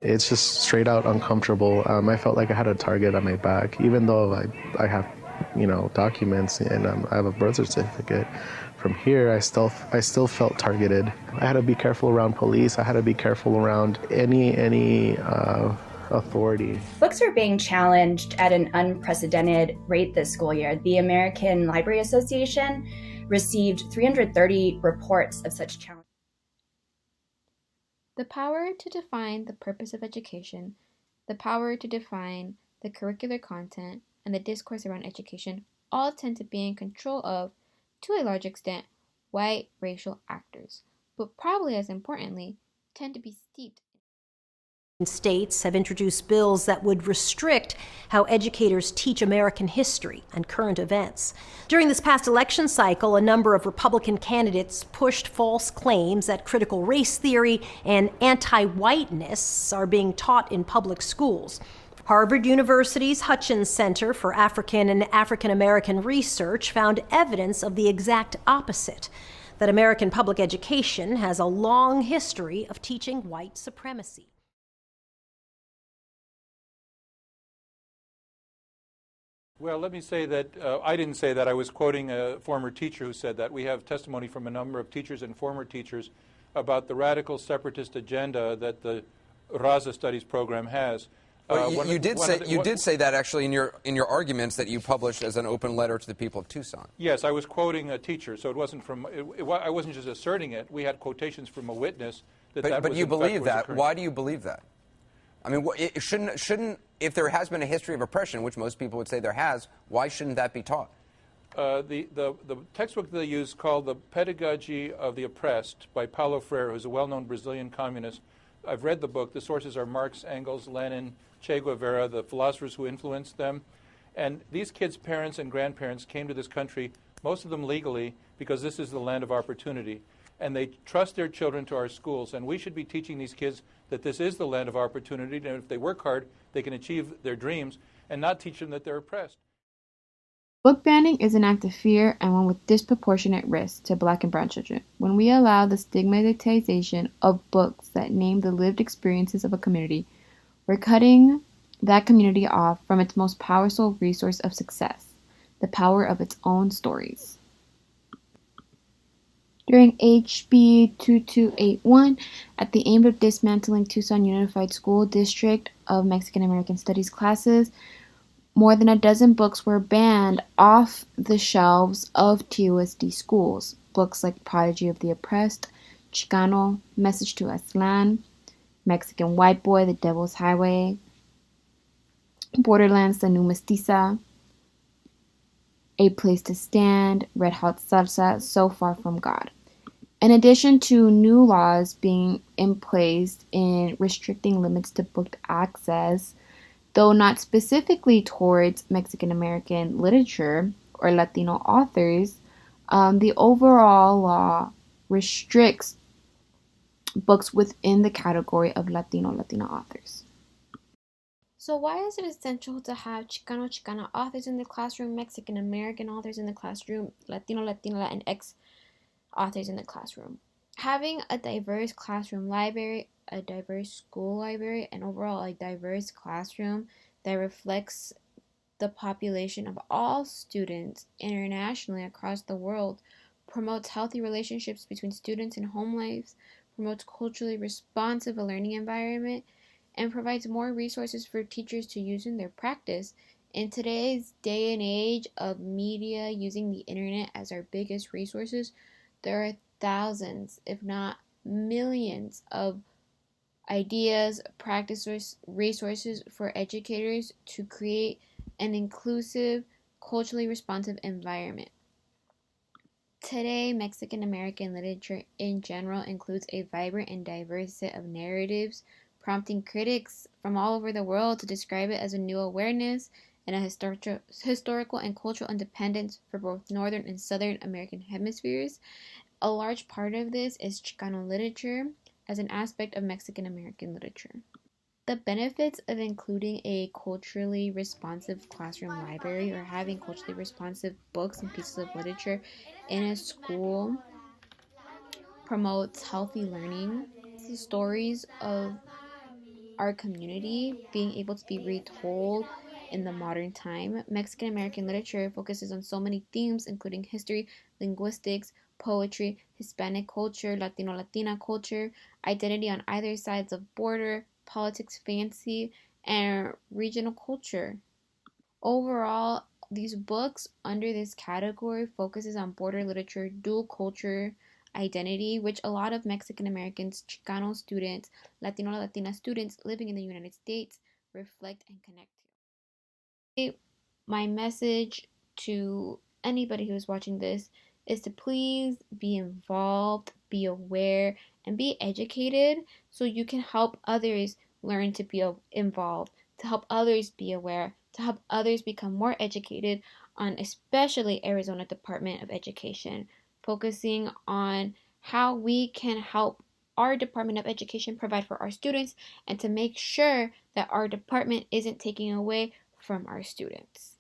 It's just straight out uncomfortable. I felt like I had a target on my back, even though I have, documents and I have a birth certificate. From here, I still felt targeted. I had to be careful around police. I had to be careful around any authority. Books are being challenged at an unprecedented rate this school year. The American Library Association received 330 reports of such challenges. The power to define the purpose of education, the power to define the curricular content, and the discourse around education all tend to be in control of, to a large extent, white racial actors, but probably as importantly, tend to be steeped. States have introduced bills that would restrict how educators teach American history and current events. During this past election cycle, a number of Republican candidates pushed false claims that critical race theory and anti-whiteness are being taught in public schools. Harvard University's Hutchins Center for African and African American Research found evidence of the exact opposite, that American public education has a long history of teaching white supremacy. Well, let me say that I didn't say that. I was quoting a former teacher who said that. We have testimony from a number of teachers and former teachers about the radical separatist agenda that the Raza Studies program has. You did say that actually in your arguments that you published as an open letter to the people of Tucson. Yes, I was quoting a teacher, so it wasn't from. I wasn't just asserting it. We had quotations from a witness that that was. But you in fact believe was that. occurring. Why do you believe that? I mean, shouldn't if there has been a history of oppression, which most people would say there has, why shouldn't that be taught? The textbook they use called The Pedagogy of the Oppressed by Paulo Freire, who's a well-known Brazilian communist. I've read the book. The sources are Marx, Engels, Lenin, Che Guevara, the philosophers who influenced them. And these kids' parents and grandparents came to this country, most of them legally, because this is the land of opportunity. And they trust their children to our schools. And we should be teaching these kids that this is the land of opportunity, and if they work hard, they can achieve their dreams, and not teach them that they're oppressed. Book banning is an act of fear and one with disproportionate risk to Black and brown children. When we allow the stigmatization of books that name the lived experiences of a community, we're cutting that community off from its most powerful resource of success, the power of its own stories. During HB 2281, at the aim of dismantling Tucson Unified School District of Mexican American Studies classes, more than a dozen books were banned off the shelves of TUSD schools. Books like Prodigy of the Oppressed, Chicano, Message to Aztlan, Mexican White Boy, The Devil's Highway, Borderlands, The New Mestiza, A Place to Stand, Red Hot Salsa, So Far From God. In addition to new laws being placed in restricting limits to book access, though not specifically towards Mexican American literature or Latino authors, the overall law restricts books within the category of Latina authors. So why is it essential to have Chicana authors in the classroom, Mexican American authors in the classroom, Latino, Latinx authors in the classroom? Having a diverse classroom library, a diverse school library, and overall a diverse classroom that reflects the population of all students internationally across the world promotes healthy relationships between students and home lives, promotes culturally responsive learning environment, and provides more resources for teachers to use in their practice. In today's day and age of media using the internet as our biggest resources, there are thousands, if not millions, of ideas, practice resources for educators to create an inclusive, culturally responsive environment. Today, Mexican American literature in general includes a vibrant and diverse set of narratives, prompting critics from all over the world to describe it as a new awareness and a historical and cultural independence for both Northern and Southern American hemispheres. A large part of this is Chicano literature as an aspect of Mexican American literature. The benefits of including a culturally responsive classroom library or having culturally responsive books and pieces of literature in a school promotes healthy learning. The stories of our community being able to be retold in the modern time. Mexican American literature focuses on so many themes, including history, linguistics, poetry, Hispanic culture, Latino Latina culture, identity on either sides of border, politics, fancy, and regional culture. Overall, these books under this category focuses on border literature, dual culture identity, which a lot of Mexican Americans, Chicano students, Latino Latina students living in the United States reflect and connect to. My message to anybody who's watching this is to please be involved, be aware, and be educated so you can help others learn to be involved, to help others be aware, to help others become more educated on especially Arizona Department of Education, focusing on how we can help our Department of Education provide for our students and to make sure that our department isn't taking away from our students.